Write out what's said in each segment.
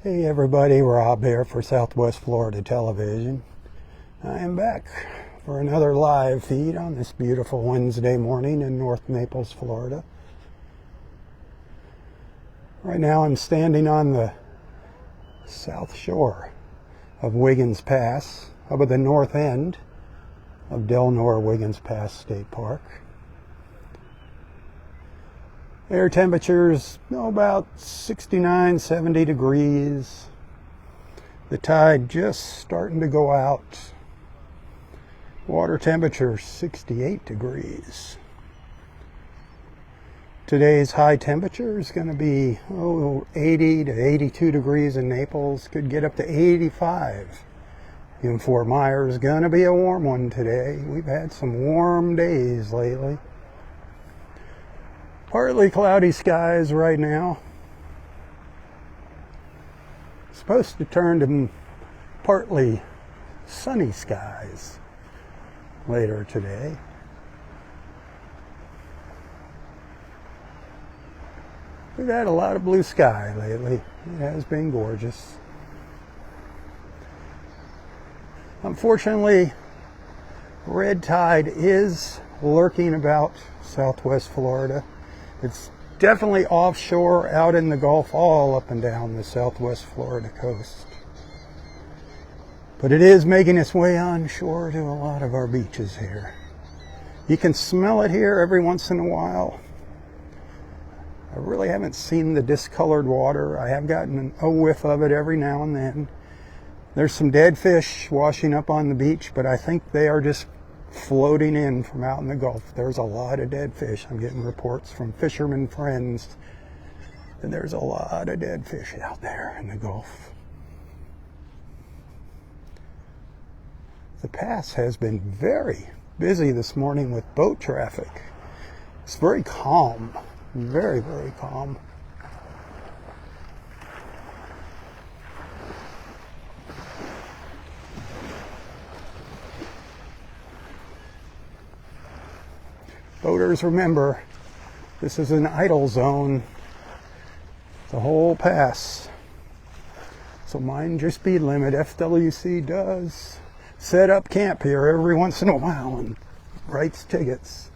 Hey everybody, Rob here for Southwest Florida Television. I am back for another live feed on this beautiful Wednesday morning in North Naples, Florida. Right now I'm standing on the south shore of Wiggins Pass, up at the north end of Delnor-Wiggins Pass State Park. Air temperatures about 69, 70 degrees. The tide just starting to go out. Water temperature 68 degrees. Today's high temperature is going to be 80 to 82 degrees in Naples. Could get up to 85 in Fort Myers. Going to be a warm one today. We've had some warm days lately. Partly cloudy skies right now. Supposed to turn to partly sunny skies later today. We've had a lot of blue sky lately. It has been gorgeous. Unfortunately, red tide is lurking about Southwest Florida. It's definitely offshore out in the Gulf, all up and down the Southwest Florida coast. But it is making its way onshore to a lot of our beaches here. You can smell it here every once in a while. I really haven't seen the discolored water. I have gotten a whiff of it every now and then. There's some dead fish washing up on the beach, but I think they are just floating in from out in the Gulf. There's a lot of dead fish. I'm getting reports from fishermen friends that there's a lot of dead fish out there in the Gulf. The pass has been very busy this morning with boat traffic. It's very calm, very, very calm. Boaters, remember, this is an idle zone, the whole pass. So mind your speed limit. FWC does set up camp here every once in a while and writes tickets.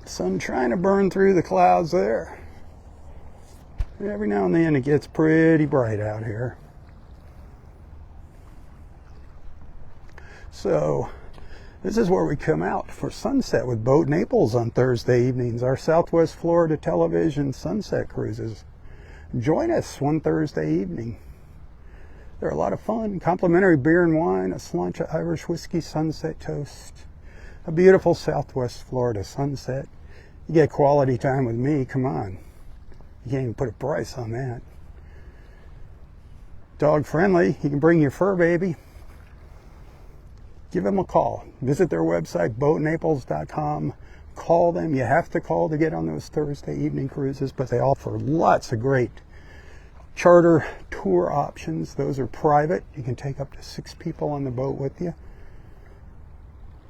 Sun trying to burn through the clouds there. Every now and then it gets pretty bright out here. So this is where we come out for sunset with Boat Naples on Thursday evenings, our Southwest Florida Television sunset cruises. Join us one Thursday evening. They're a lot of fun. Complimentary beer and wine, a sláinte Irish whiskey sunset toast, a beautiful Southwest Florida sunset. You get quality time with me, come on. You can't even put a price on that. Dog friendly, you can bring your fur baby. Give them a call. Visit their website, boatnaples.com. Call them. You have to call to get on those Thursday evening cruises, but they offer lots of great charter tour options. Those are private. You can take up to 6 people on the boat with you.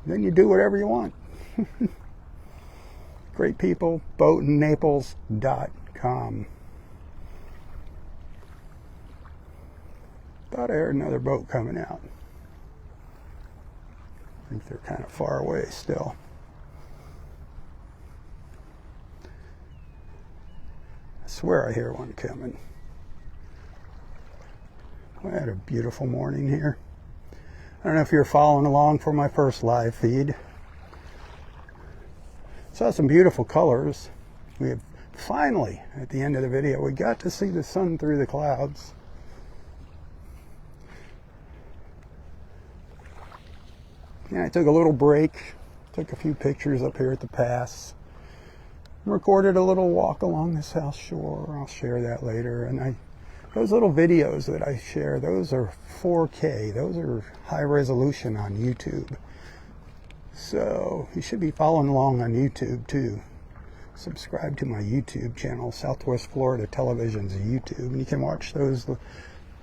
Then you do whatever you want. Great people, boatnaples.com. Thought I heard another boat coming out. I think they're kind of far away still. I swear I hear one coming. I had a beautiful morning here. I don't know if you're following along for my first live feed. Saw some beautiful colors. We have finally, at the end of the video, we got to see the sun through the clouds. Yeah, I took a little break, took a few pictures up here at the pass, recorded a little walk along the south shore. I'll share that later. And those little videos that I share, those are 4K. Those are high resolution on YouTube. So you should be following along on YouTube too. Subscribe to my YouTube channel, Southwest Florida Television's YouTube, and you can watch those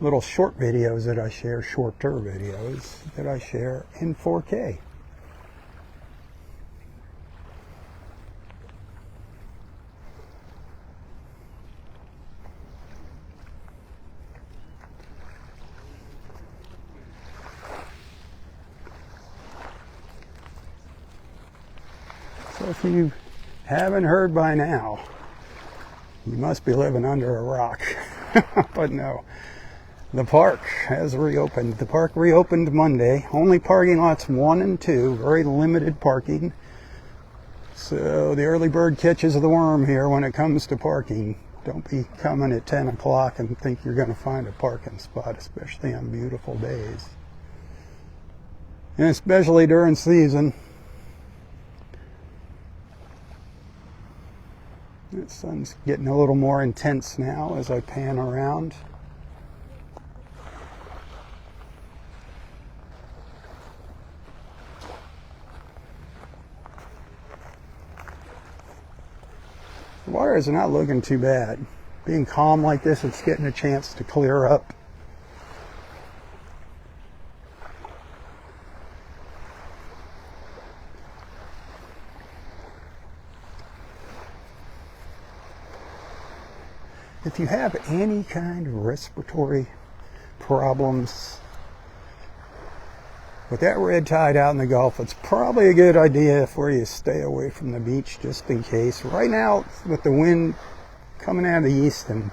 little short videos that I share, shorter videos that I share in 4K. So if you haven't heard by now, you must be living under a rock. But no, the park has reopened. The park reopened Monday. Only parking lots 1 and 2, very limited parking. So the early bird catches the worm here when it comes to parking. Don't be coming at 10 o'clock and think you're going to find a parking spot, especially on beautiful days. And especially during season. The sun's getting a little more intense now as I pan around. The water is not looking too bad. Being calm like this, it's getting a chance to clear up. If you have any kind of respiratory problems with that red tide out in the Gulf, it's probably a good idea for you to stay away from the beach just in case. Right now, with the wind coming out of the east and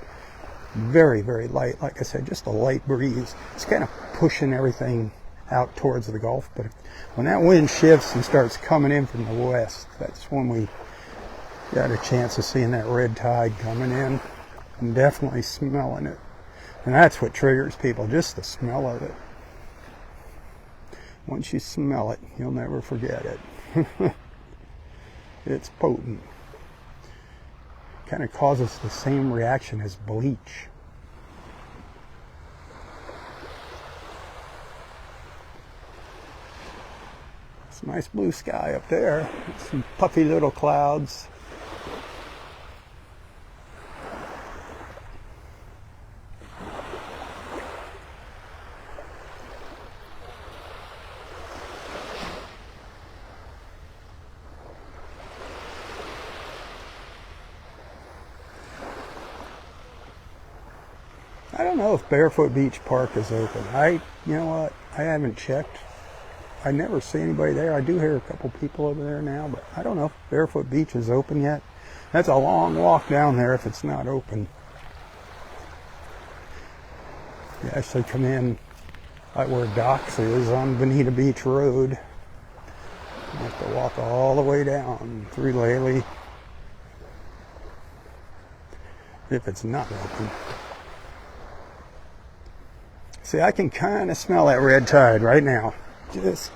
very, very light, like I said, just a light breeze, it's kind of pushing everything out towards the Gulf. But when that wind shifts and starts coming in from the west, that's when we got a chance of seeing that red tide coming in. I'm definitely smelling it. And that's what triggers people, just the smell of it. Once you smell it, you'll never forget it. It's potent. Kind of causes the same reaction as bleach. It's a nice blue sky up there. Some puffy little clouds. I don't know if Barefoot Beach Park is open. You know what? I haven't checked. I never see anybody there. I do hear a couple people over there now, but I don't know if Barefoot Beach is open yet. That's a long walk down there if it's not open. You actually come in right where Docks is on Bonita Beach Road. You have to walk all the way down through Lely if it's not open. See, I can kind of smell that red tide right now. Just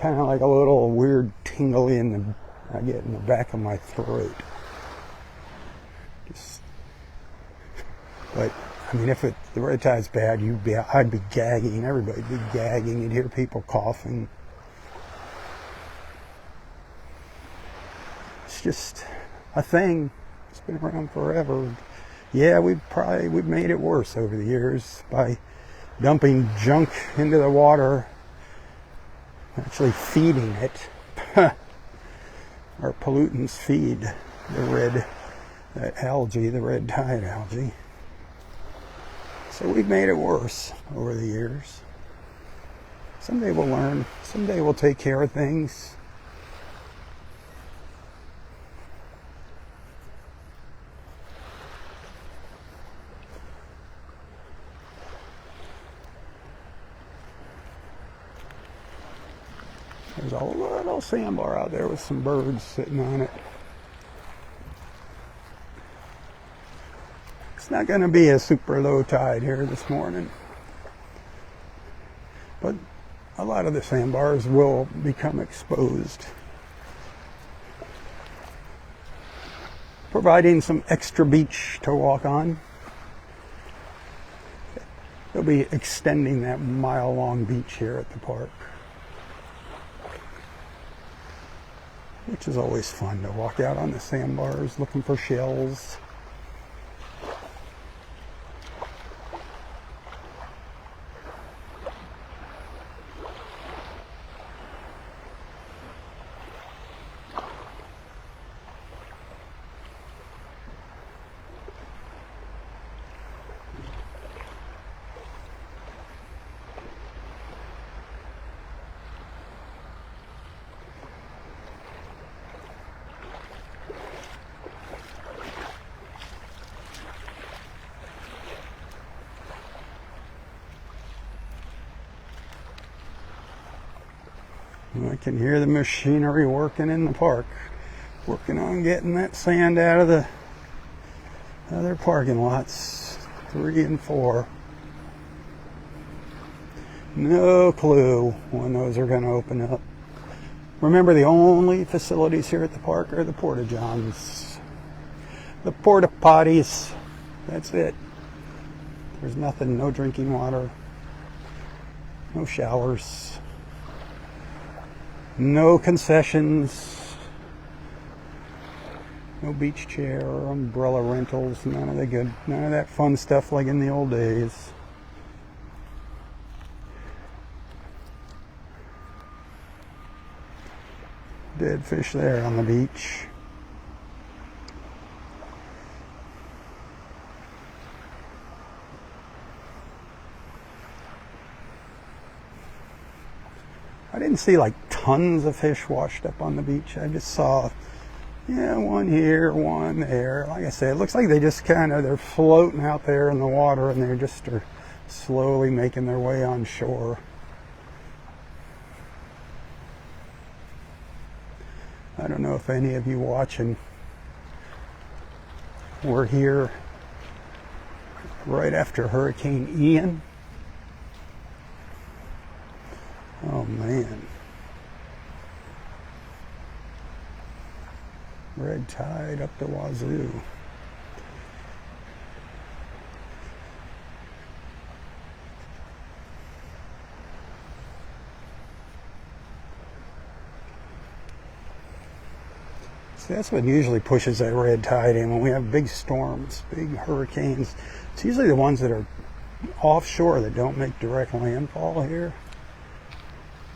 kind of like a little weird tingle I get in the back of my throat. But I mean, if the red tide's bad, I'd be gagging. Everybody'd be gagging. You'd hear people coughing. It's just a thing. It's been around forever. Yeah, we've made it worse over the years by dumping junk into the water, actually feeding it. Our pollutants feed that algae, the red tide algae. So we've made it worse over the years. Someday we'll learn. Someday we'll take care of things. There's a little sandbar out there with some birds sitting on it. It's not going to be a super low tide here this morning, but a lot of the sandbars will become exposed, providing some extra beach to walk on. They'll be extending that mile-long beach here at the park, which is always fun to walk out on the sandbars looking for shells. I can hear the machinery working in the park, working on getting that sand out of the other parking lots, 3 and 4. No clue when those are going to open up. Remember, the only facilities here at the park are the porta-johns, the porta potties. That's it. There's nothing, no drinking water, no showers, no concessions, no beach chair or umbrella rentals, none of that fun stuff like in the old days. Dead fish there on the beach. I didn't see like tons of fish washed up on the beach. I just saw, one here, one there. Like I said, it looks like they just they're floating out there in the water, and they just are slowly making their way on shore. I don't know if any of you watching were here right after Hurricane Ian. Oh man. Red tide up the wazoo. See, that's what usually pushes that red tide in when we have big storms, big hurricanes. It's usually the ones that are offshore that don't make direct landfall here.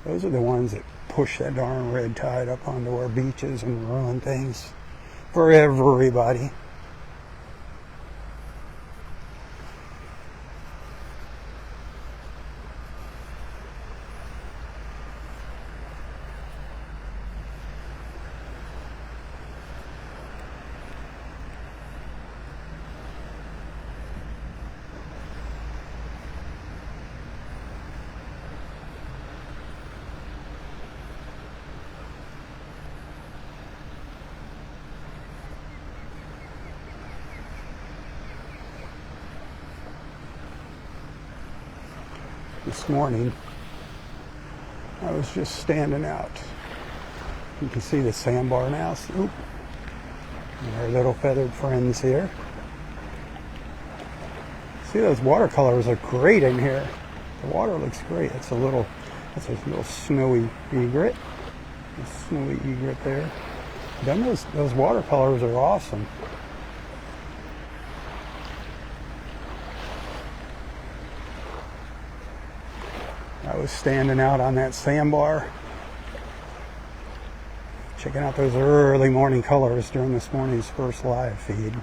Those are the ones that push that darn red tide up onto our beaches and ruin things for everybody. This morning, I was just standing out. You can see the sandbar now. Oop. And our little feathered friends here. See, those watercolors are great in here. The water looks great. That's a little snowy egret. A snowy egret there. Then those watercolors are awesome. I was standing out on that sandbar, checking out those early morning colors during this morning's first live feed.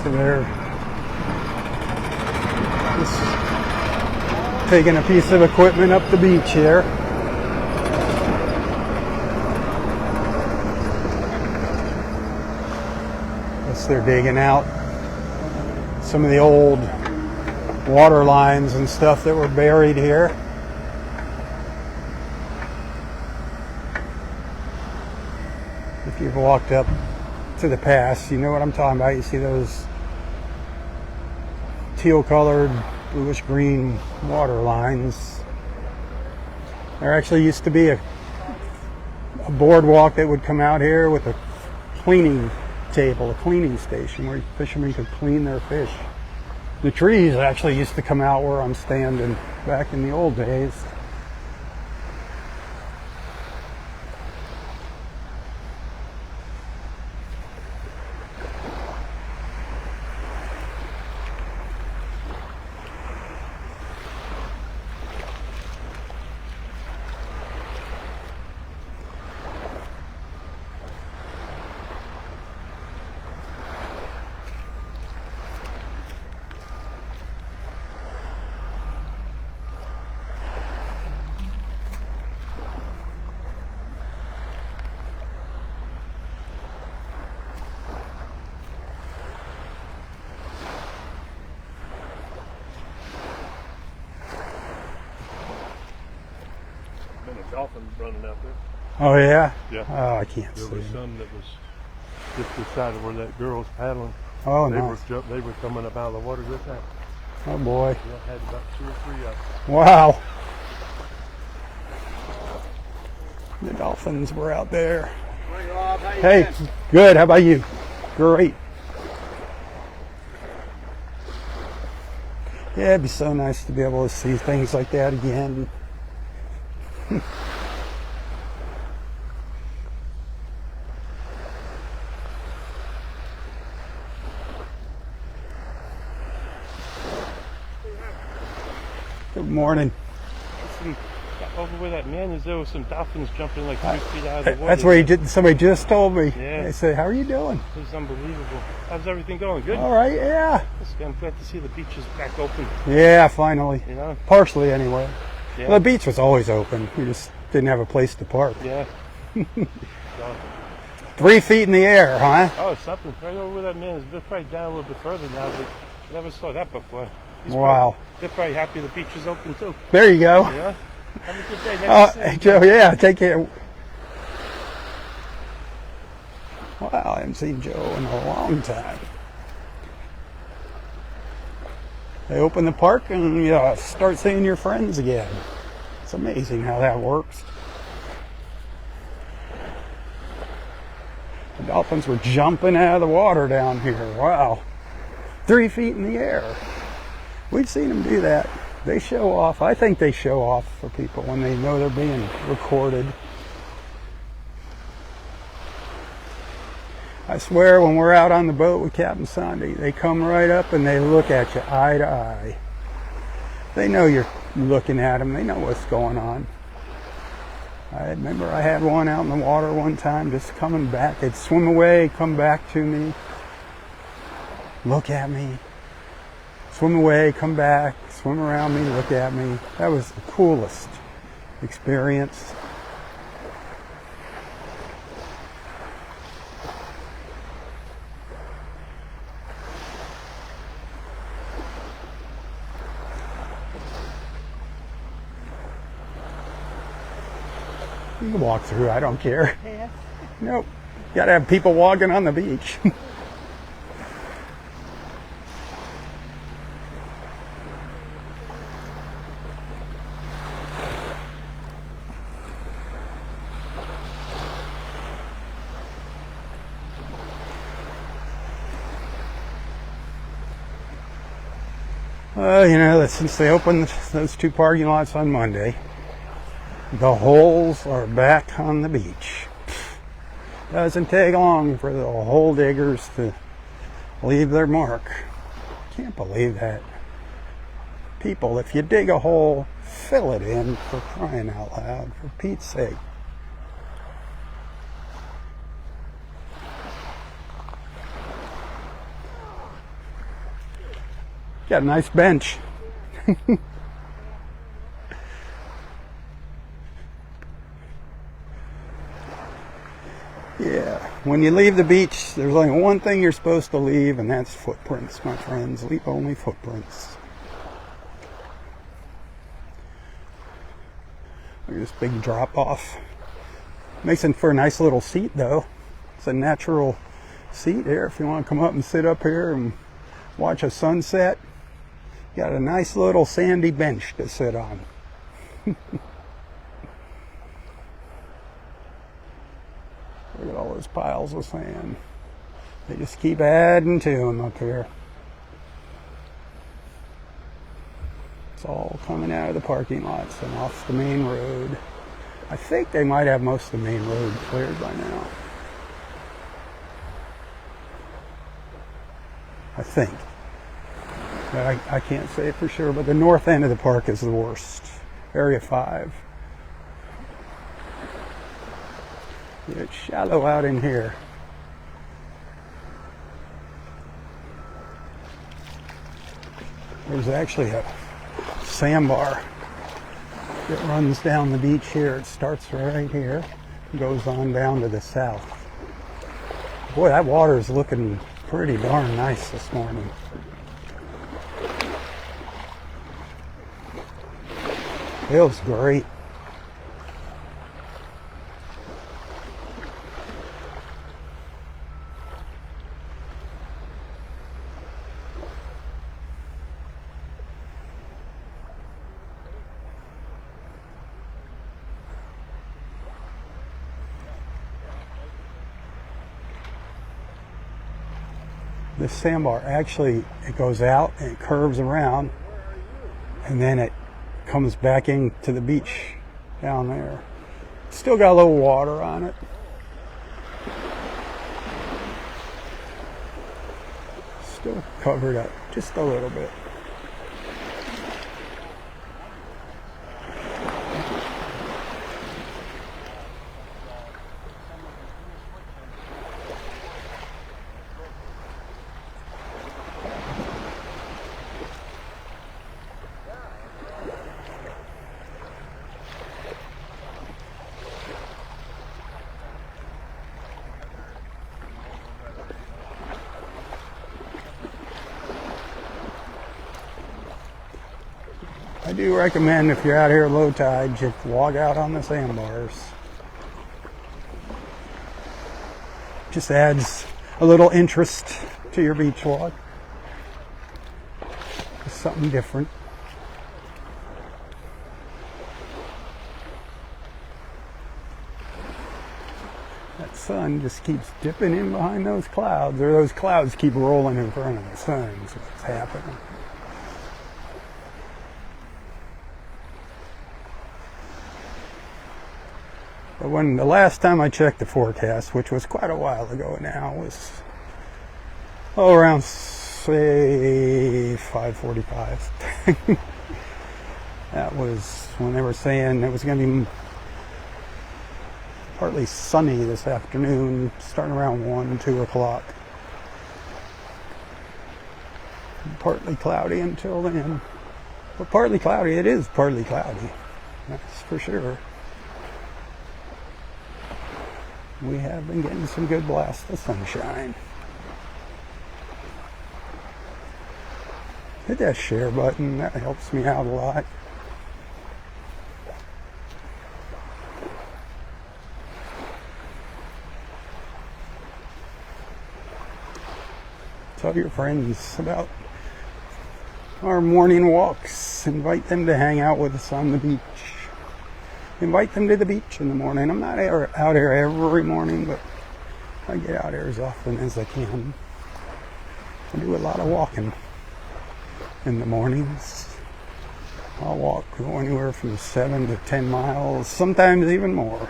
So they're just taking a piece of equipment up the beach here. Guess they're digging out some of the old water lines and stuff that were buried here. If you've walked up to the pass, you know what I'm talking about. You see those teal colored, bluish green water lines. There actually used to be a boardwalk that would come out here with a cleaning table, a cleaning station where fishermen could clean their fish. The trees actually used to come out where I'm standing back in the old days. dolphins running out there. Oh, yeah? Yeah. Oh, I can't see. There was some that was just beside where that girl's paddling. Oh, they nice. They were coming up out of the water with that. Oh, boy. Yeah, had about 2 or 3 up. Wow. The dolphins were out there. Morning, Rob. How you Hey, doing? good. How about you? Great. Yeah, it'd be so nice to be able to see things like that again. Good morning. Over where that man is, there was some dolphins jumping like 3 feet out of the water. That's where somebody just told me. Yeah. They said, "How are you doing?" It was unbelievable. How's everything going? Good? All right, yeah. I'm glad to see the beach is back open. Yeah, finally. You know? Partially, anyway. Yeah. Well, the beach was always open. We just didn't have a place to park. Yeah. 3 feet in the air, huh? Oh, it's something. Right over where that man is. They're probably down a little bit further now, but I never saw that before. Wow. They're probably happy the beach is open too. There you go. Yeah. Have a good day. Nice to see you. Joe, yeah, take care. Wow, I haven't seen Joe in a long time. They open the park and you start seeing your friends again. It's amazing how that works. The dolphins were jumping out of the water down here. Wow. 3 feet in the air. We've seen them do that. They show off. I think they show off for people when they know they're being recorded. I swear when we're out on the boat with Captain Sandy, they come right up and they look at you eye to eye. They know you're looking at them. They know what's going on. I remember I had one out in the water one time just coming back. They'd swim away, come back to me, look at me, swim away, come back, swim around me, look at me. That was the coolest experience. You can walk through, I don't care. Yeah. Nope. Gotta have people walking on the beach. Since they opened those 2 parking lots on Monday, the holes are back on the beach. Doesn't take long for the hole diggers to leave their mark. Can't believe that. People, if you dig a hole, fill it in, for crying out loud, for Pete's sake. Got a nice bench. Yeah, when you leave the beach, there's only one thing you're supposed to leave, and that's footprints, my friends. Leave only footprints. Look at this big drop off. Makes it for a nice little seat, though. It's a natural seat here if you want to come up and sit up here and watch a sunset. Got a nice little sandy bench to sit on. Look at all those piles of sand. They just keep adding to them up here. It's all coming out of the parking lots and off the main road. I think they might have most of the main road cleared by now. I think. But I can't say for sure, but the north end of the park is the worst. Area 5. It's shallow out in here. There's actually a sandbar that runs down the beach here. It starts right here, goes on down to the south. Boy, that water is looking pretty darn nice this morning. Feels great. This sandbar actually, it goes out and it curves around, and then it comes back into the beach down there. Still got a little water on it. Still covered up just a little bit. I do recommend, if you're out here low tide, just walk out on the sandbars. Just adds a little interest to your beach walk. Just something different. That sun just keeps dipping in behind those clouds, or those clouds keep rolling in front of the sun. That's what's happening. But when the last time I checked the forecast, which was quite a while ago now, was around say 5:45. That was when they were saying it was going to be partly sunny this afternoon, starting around 1, 2 o'clock. Partly cloudy until then. But partly cloudy, it is partly cloudy. That's for sure. We have been getting some good blasts of sunshine. Hit that share button, that helps me out a lot. Tell your friends about our morning walks. Invite them to hang out with us on the beach. Invite them to the beach in the morning. I'm not out here every morning, but I get out here as often as I can. I do a lot of walking in the mornings. I'll walk anywhere from 7 to 10 miles, sometimes even more.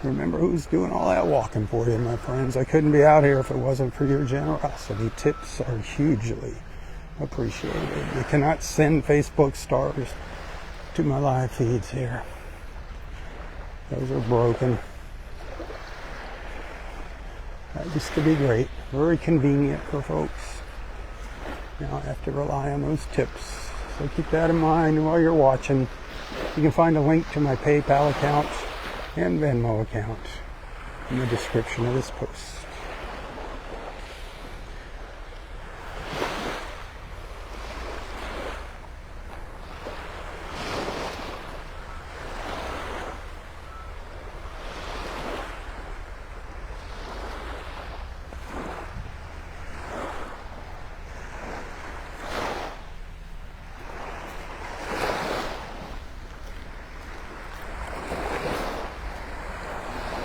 Remember who's doing all that walking for you, my friends. I couldn't be out here if it wasn't for your generosity. Tips are hugely appreciated. You cannot send Facebook stars to my live feeds here. Those are broken. That used to be great. Very convenient for folks. Now I have to rely on those tips. So keep that in mind while you're watching. You can find a link to my PayPal account and Venmo account in the description of this post.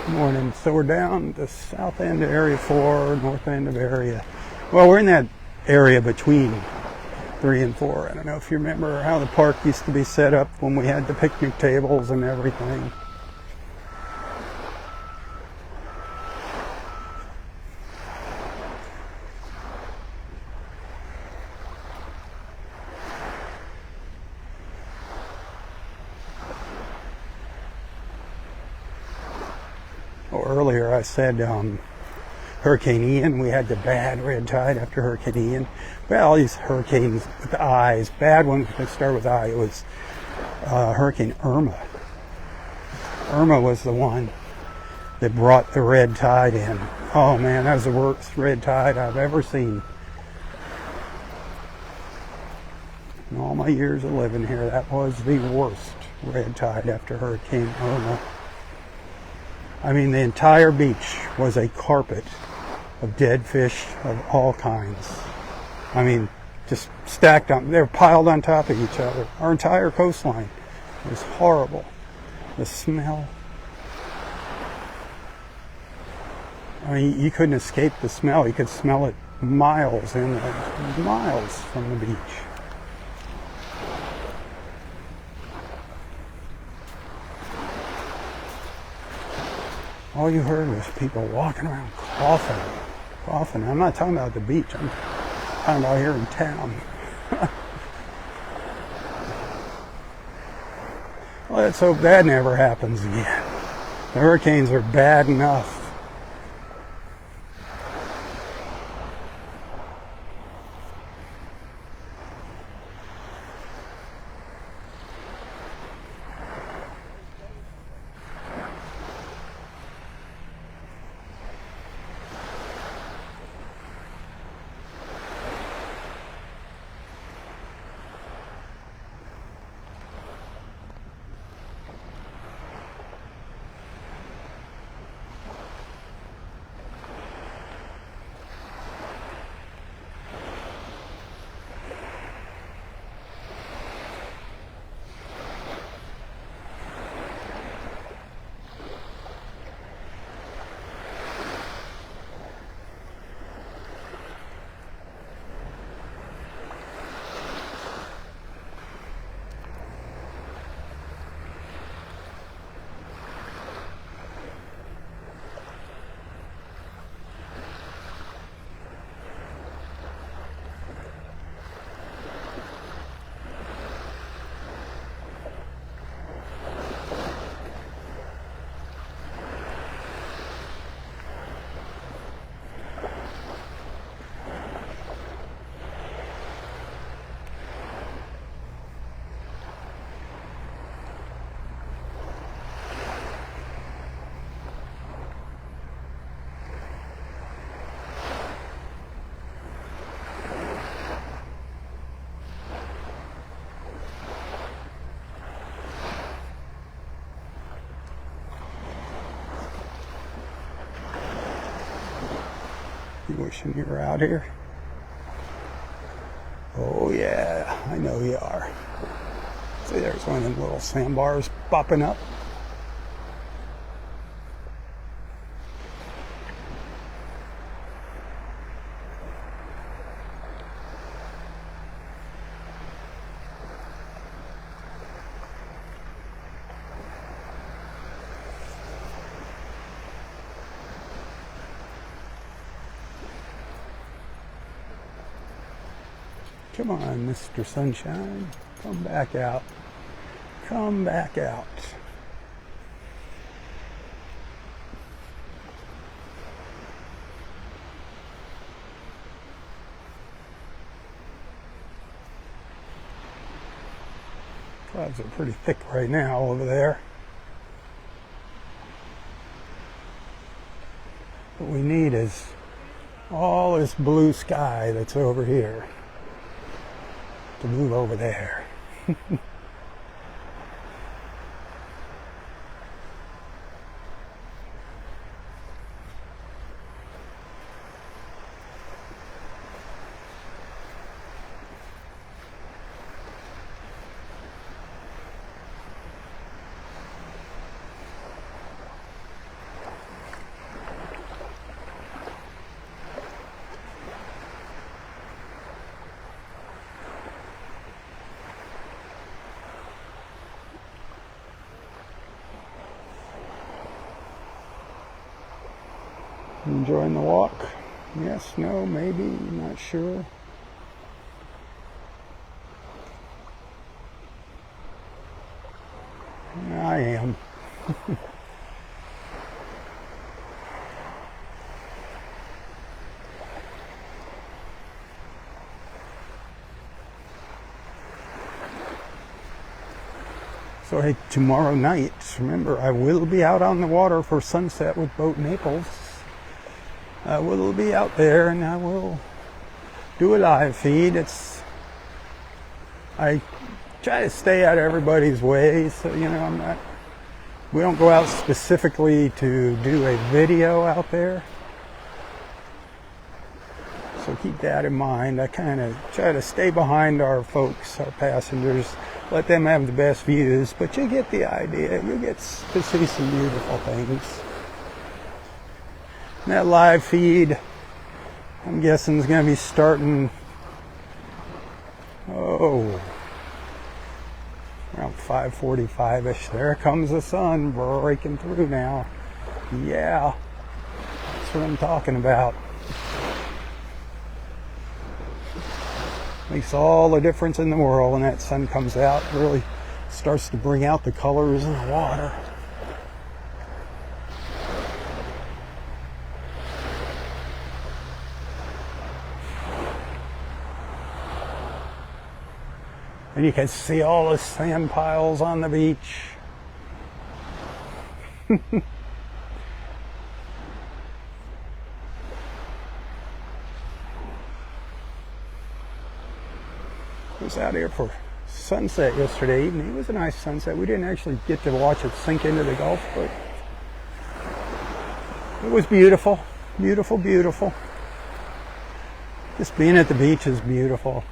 Morning. So we're down the south end of Area 4, north end of Area. Well, we're in that area between 3 and 4. I don't know if you remember how the park used to be set up when we had the picnic tables and everything. Earlier I said Hurricane Ian, we had the bad red tide after Hurricane Ian. Well, these hurricanes with the I's, bad ones that start with I, it was Hurricane Irma. Irma was the one that brought the red tide in. Oh man, that was the worst red tide I've ever seen. In all my years of living here, that was the worst red tide after Hurricane Irma. I mean, the entire beach was a carpet of dead fish of all kinds. I mean, just stacked on, they were piled on top of each other. Our entire coastline was horrible. The smell. I mean, you couldn't escape the smell. You could smell it miles from the beach. All you heard was people walking around coughing. I'm not talking about the beach. I'm talking about here in town. Well, let's hope that never happens again. The hurricanes are bad enough. You wishing you were out here? Oh yeah, I know you are. See, there's one of them little sandbars popping up. Come on, Mr. Sunshine. Come back out. Come back out. Clouds are pretty thick right now over there. What we need is all this blue sky that's over here to move over there. Enjoying the walk? Yes, no, maybe, not sure. I am. So hey, tomorrow night, remember, I will be out on the water for sunset with Boat Naples. I will be out there and I will do a live feed. I try to stay out of everybody's way, so we don't go out specifically to do a video out there. So keep that in mind. I kind of try to stay behind our folks, our passengers, let them have the best views, but you get the idea. You get to see some beautiful things. And that live feed, I'm guessing, is going to be starting, around 5:45-ish. There comes the sun breaking through now. Yeah, that's what I'm talking about. Makes all the difference in the world when that sun comes out. It really starts to bring out the colors in the water. And you can see all the sand piles on the beach. I was out here for sunset yesterday evening. It was a nice sunset. We didn't actually get to watch it sink into the Gulf, but it was beautiful. Beautiful, beautiful. Just being at the beach is beautiful.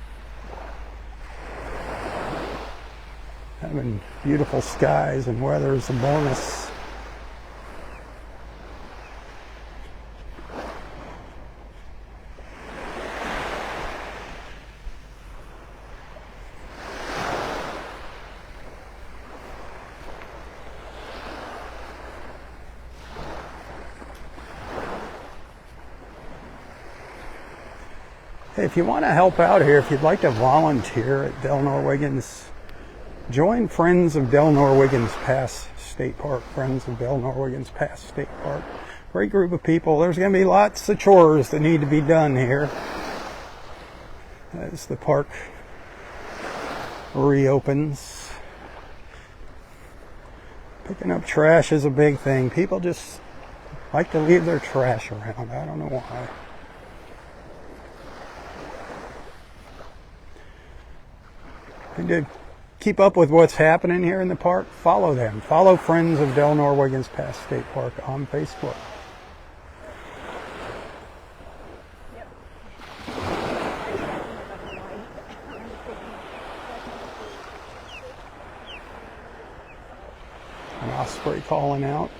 Having beautiful skies and weather is a bonus. Hey, if you want to help out here, if you'd like to volunteer at Delnor-Wiggins, join Friends of Delnor-Wiggins Pass State Park. Friends of Delnor-Wiggins Pass State Park. Great group of people. There's going to be lots of chores that need to be done here as the park reopens. Picking up trash is a big thing. People just like to leave their trash around. I don't know why. And to keep up with what's happening here in the park, follow them. Follow Friends of Delnor-Wiggins Pass State Park on Facebook. An osprey calling out.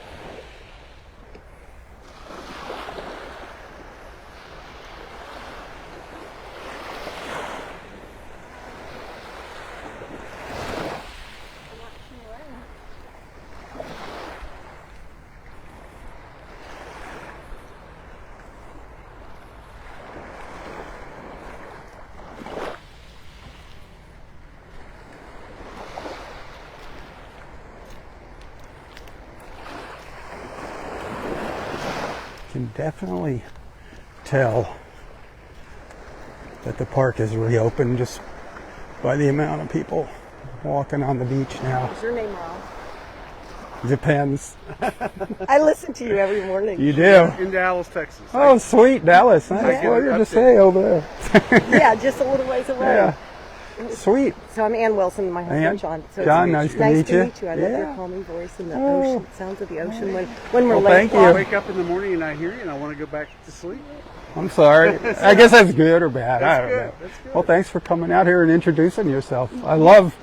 Can definitely tell that the park is reopened just by the amount of people walking on the beach now. Is your name Robb? Depends. I listen to you every morning. You do? In Dallas, Texas. Oh, sweet, Dallas. Nice. Yeah. What you're to say over there. Yeah, just a little ways away. Yeah. Sweet. So I'm Ann Wilson, my husband Ann? John. So John, it's nice to meet you. I love your Yeah. calming voice and the Oh. ocean, sounds of the ocean when we're Well, late. thank you. I wake up in the morning and I hear you and I want to go back to sleep. I'm sorry. I guess that's good or bad. I That's don't good. know. That's good. Well, thanks for coming out here and introducing yourself. I love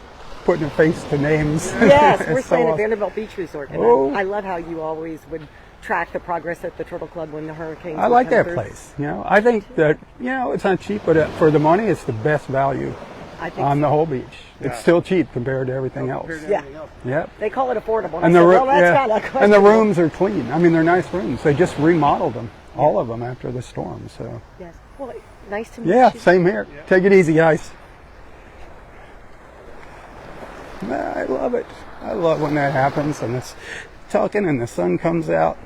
putting a face to names. Yes, we're It's so staying at awesome. Vanderbilt Beach Resort. And Oh. I love how you always would track the progress at the Turtle Club when the hurricanes I would like come that through. place. You know, I think that, you know, it's not cheap, but for the money, it's the best value I think on so. the whole beach. Yeah. It's still cheap compared to everything else. Compared to Yeah. everything else. Yep. They call it affordable. And I the, said, roo- well, that's yeah. kind of and the questionable. rooms are clean. I mean, they're nice rooms. They just remodeled them, all of them, after the storm. So, Yes. Well, nice to meet yeah, you. same here. Yeah. Take it easy, guys. I love it. I love when that happens and it's talking and the sun comes out.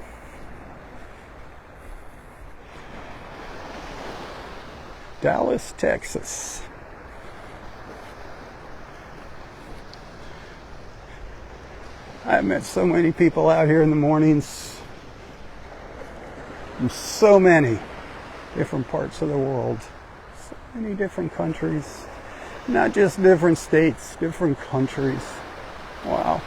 Dallas, Texas. I've met so many people out here in the mornings from so many different parts of the world, so many different countries, not just different states, different countries. Wow.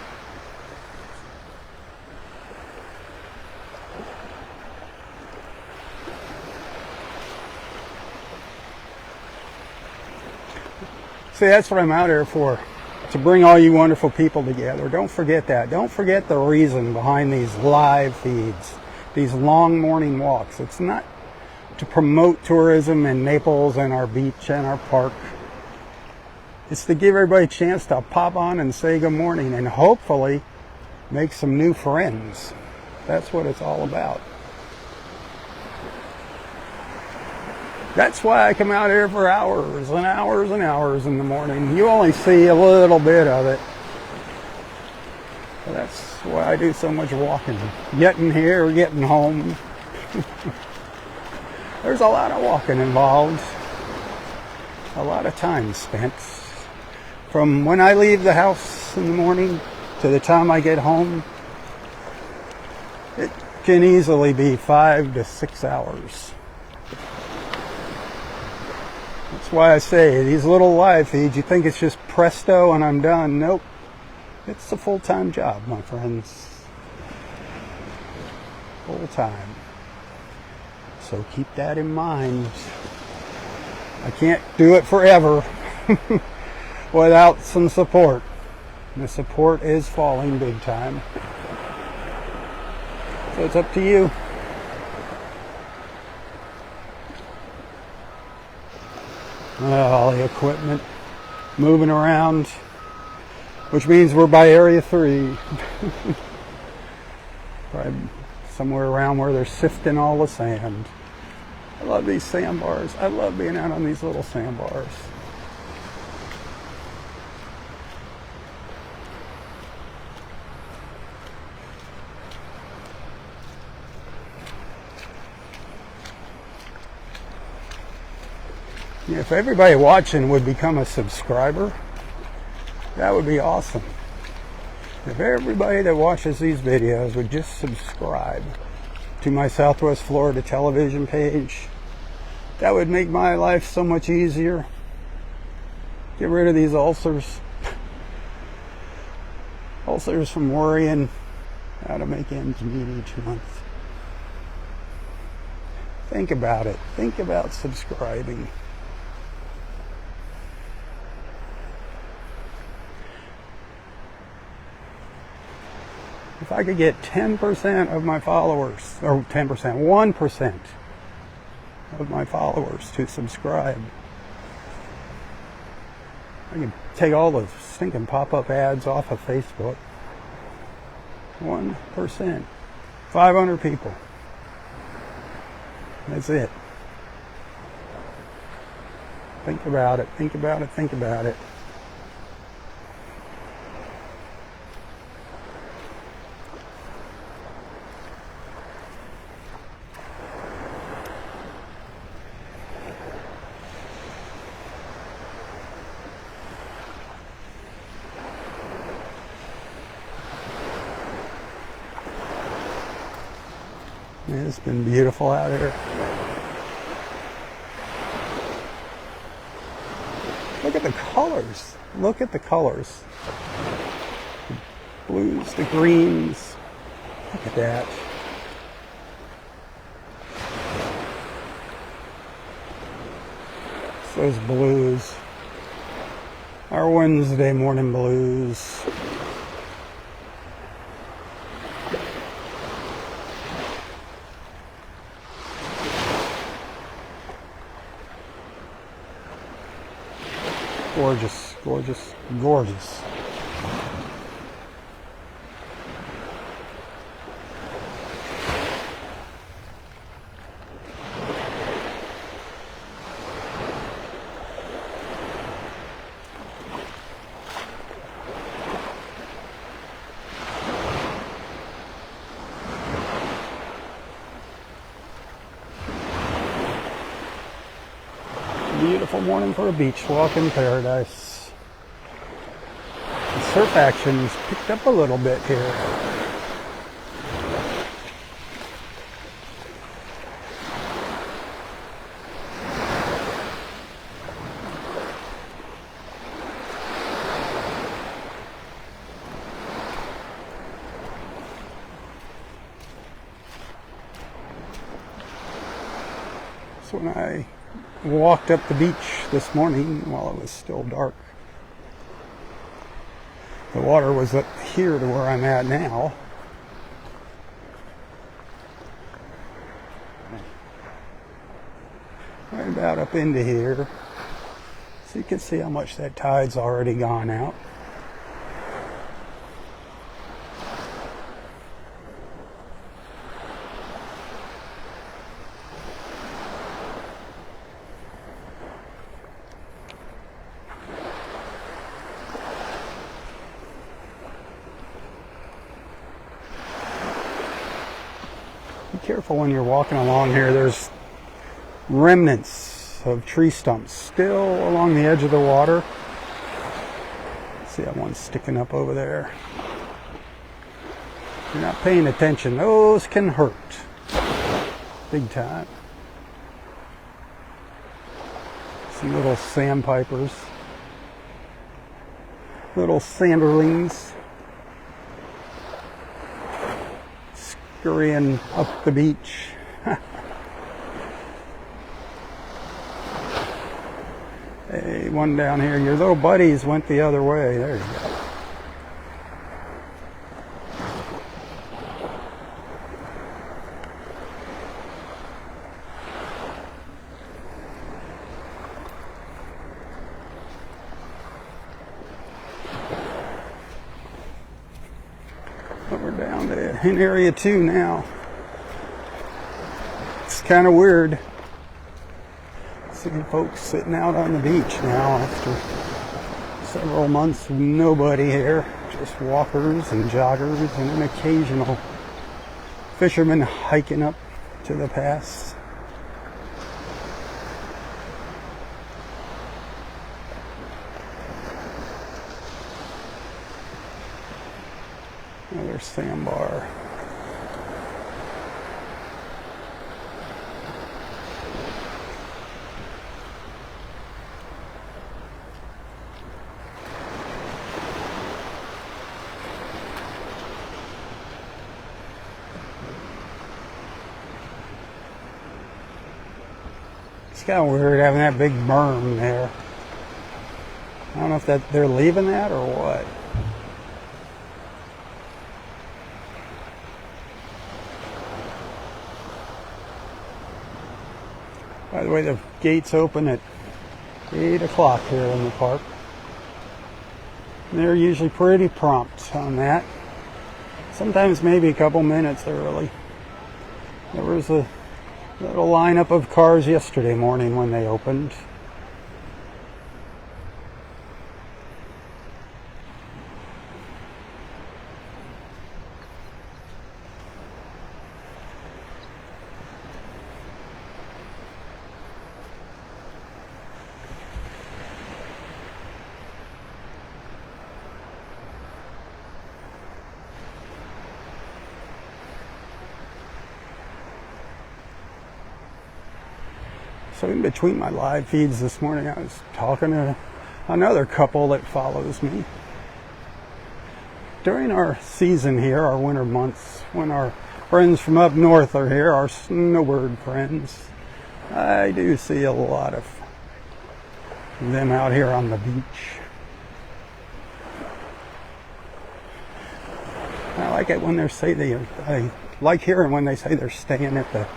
See, that's what I'm out here for, to bring all you wonderful people together. Don't forget that. Don't forget the reason behind these live feeds, these long morning walks. It's not to promote tourism in Naples and our beach and our park. It's to give everybody a chance to pop on and say good morning and hopefully make some new friends. That's what it's all about. That's why I come out here for hours and hours and hours in the morning. You only see a little bit of it. But that's why I do so much walking. Getting here, getting home. There's a lot of walking involved. A lot of time spent. From when I leave the house in the morning to the time I get home, it can easily be 5 to 6 hours. That's why I say these little live feeds, you think it's just presto and I'm done. Nope. It's a full-time job, my friends. Full-time. So keep that in mind. I can't do it forever without some support. The support is falling big time. So it's up to you. All the equipment moving around, which means we're by Area 3. Probably somewhere around where they're sifting all the sand. I love these sandbars. I love being out on these little sandbars. If everybody watching would become a subscriber, that would be awesome. If everybody that watches these videos would just subscribe to my Southwest Florida television page, that would make my life so much easier. Get rid of these ulcers. Ulcers from worrying how to make ends meet each month. Think about it. Think about subscribing. If I could get 10% of my followers, or 10%, 1% of my followers to subscribe, I could take all the stinking pop-up ads off of Facebook. 1%. 500 people. That's it. Think about it, think about it, think about it. It's been beautiful out here. Look at the colors. Look at the colors. The blues, the greens. Look at that. It's those blues. Our Wednesday morning blues. Gorgeous, gorgeous, gorgeous. Beautiful morning for a beach walk in paradise. The surf action's picked up a little bit here. So when I walked up the beach this morning while it was still dark, The water was up here to where I'm at now. Right about up into here. So you can see how much that tide's already gone out. Be careful when you're walking along here. There's remnants of tree stumps still along the edge of the water. See that one sticking up over there. If you're not paying attention, those can hurt big time. See little sandpipers, little sanderlings scurrying up the beach. Hey, one down here. Your little buddies went the other way. There you go. But we're down to in area 2 now. It's kind of weird. Seeing folks sitting out on the beach now after several months of nobody here. Just walkers and joggers and an occasional fisherman hiking up to the pass. Another sandbar. It's kind of weird having that big berm there. I don't know if that they're leaving that or what. By the way, the gates open at 8 o'clock here in the park. And they're usually pretty prompt on that. Sometimes maybe a couple minutes early. There was a little lineup of cars yesterday morning when they opened. So in between my live feeds this morning, I was talking to another couple that follows me. During our season here, our winter months, when our friends from up north are here, our snowbird friends, I do see a lot of them out here on the beach. I like it when they say I like hearing when they say they're staying at the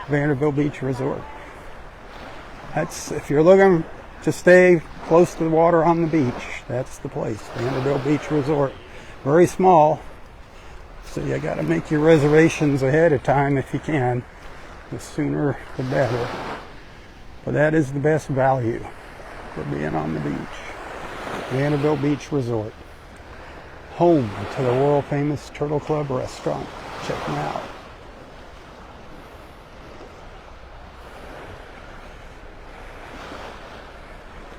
Vanderbilt Beach Resort. That's, if you're looking to stay close to the water on the beach, that's the place, Vanderbilt Beach Resort. Very small, so you got to make your reservations ahead of time if you can. The sooner the better. But that is the best value for being on the beach. Vanderbilt Beach Resort. Home to the world famous Turtle Club restaurant. Check them out.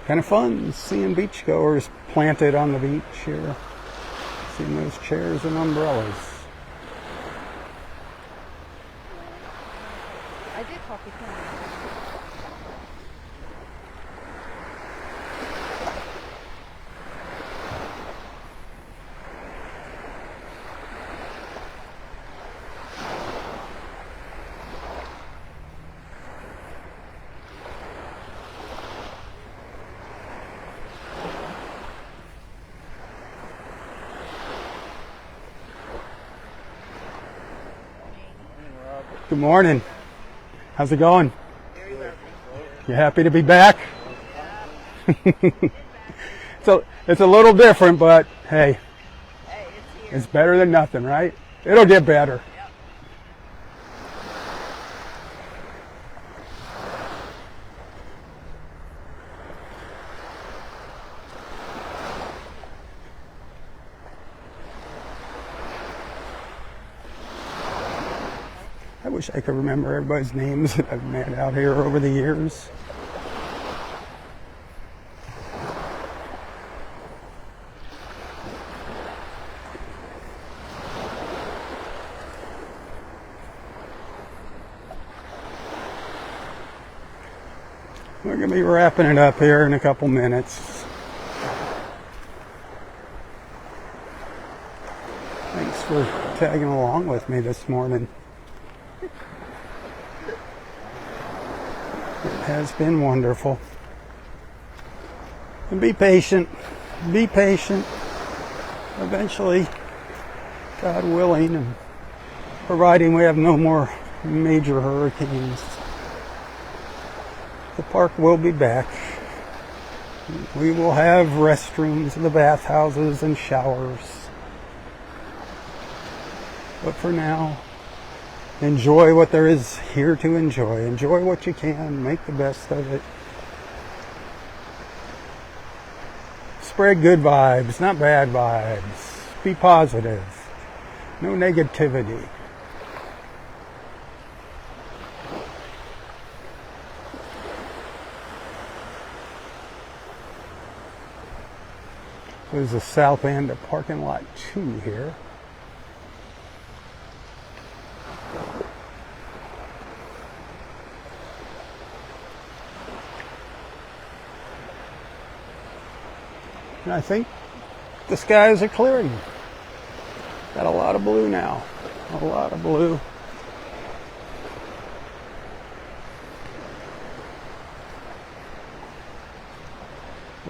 Kind of fun seeing beachgoers planted on the beach here. Seeing those chairs and umbrellas. I did coffee cream. Good morning. How's it going? You happy to be back? So it's a little different, but hey, it's better than nothing, right? It'll get better. I wish I could remember everybody's names that I've met out here over the years. We're going to be wrapping it up here in a couple minutes. Thanks for tagging along with me this morning. It has been wonderful. And be patient. Be patient. Eventually, God willing, and providing we have no more major hurricanes, the park will be back. We will have restrooms in the bathhouses and showers. But for now, enjoy what there is here to enjoy. Enjoy what you can. Make the best of it. Spread good vibes, not bad vibes. Be positive. No negativity. There's the south end of parking lot 2 here. And I think the skies are clearing. Got a lot of blue now. A lot of blue.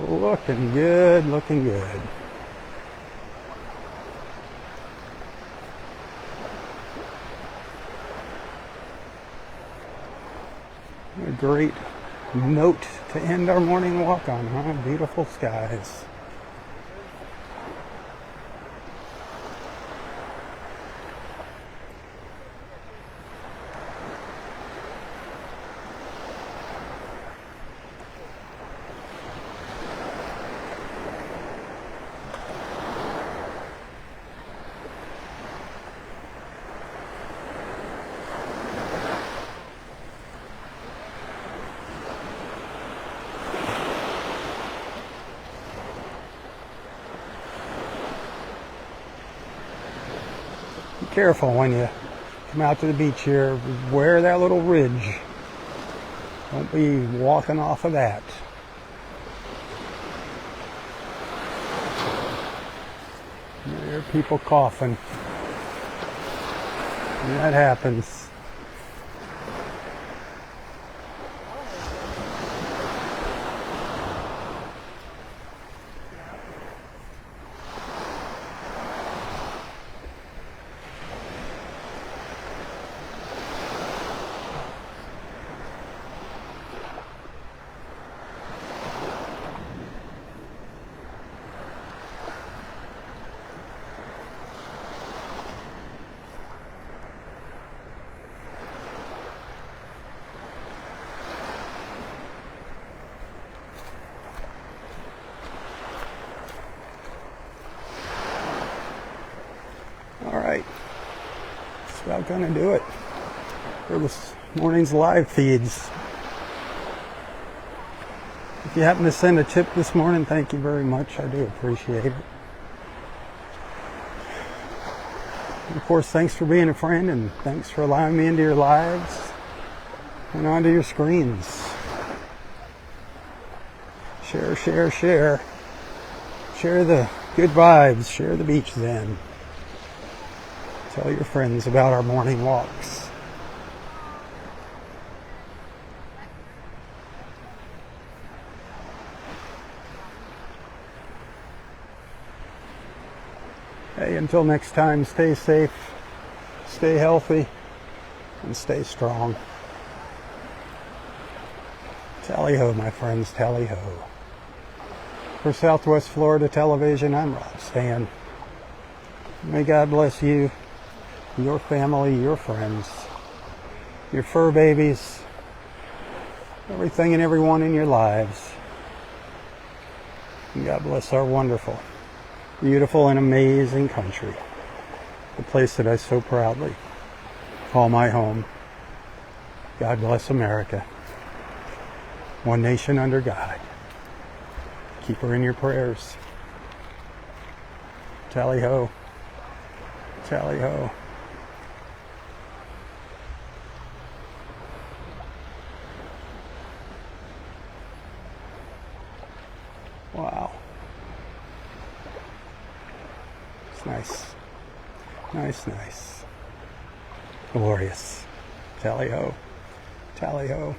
Looking good, looking good. A great note to end our morning walk on, huh? Beautiful skies. Careful when you come out to the beach here. Wear that little ridge. Don't be walking off of that. You hear people coughing. And that happens. Alright, that's about going to do it for this morning's live feeds. If you happen to send a tip this morning, thank you very much. I do appreciate it. And of course, thanks for being a friend, and thanks for allowing me into your lives and onto your screens. Share, share, share. Share the good vibes. Share the beach zen. Tell your friends about our morning walks. Hey, until next time, stay safe, stay healthy, and stay strong. Tally ho, my friends, tally ho. For Southwest Florida Television, I'm Rob Stan. May God bless you, your family, your friends, your fur babies, everything and everyone in your lives. And God bless our wonderful, beautiful, and amazing country. The place that I so proudly call my home. God bless America. One nation under God. Keep her in your prayers. Tally ho. Tally ho. Wow. It's nice. Nice, nice. Glorious. Tally ho. Tally ho.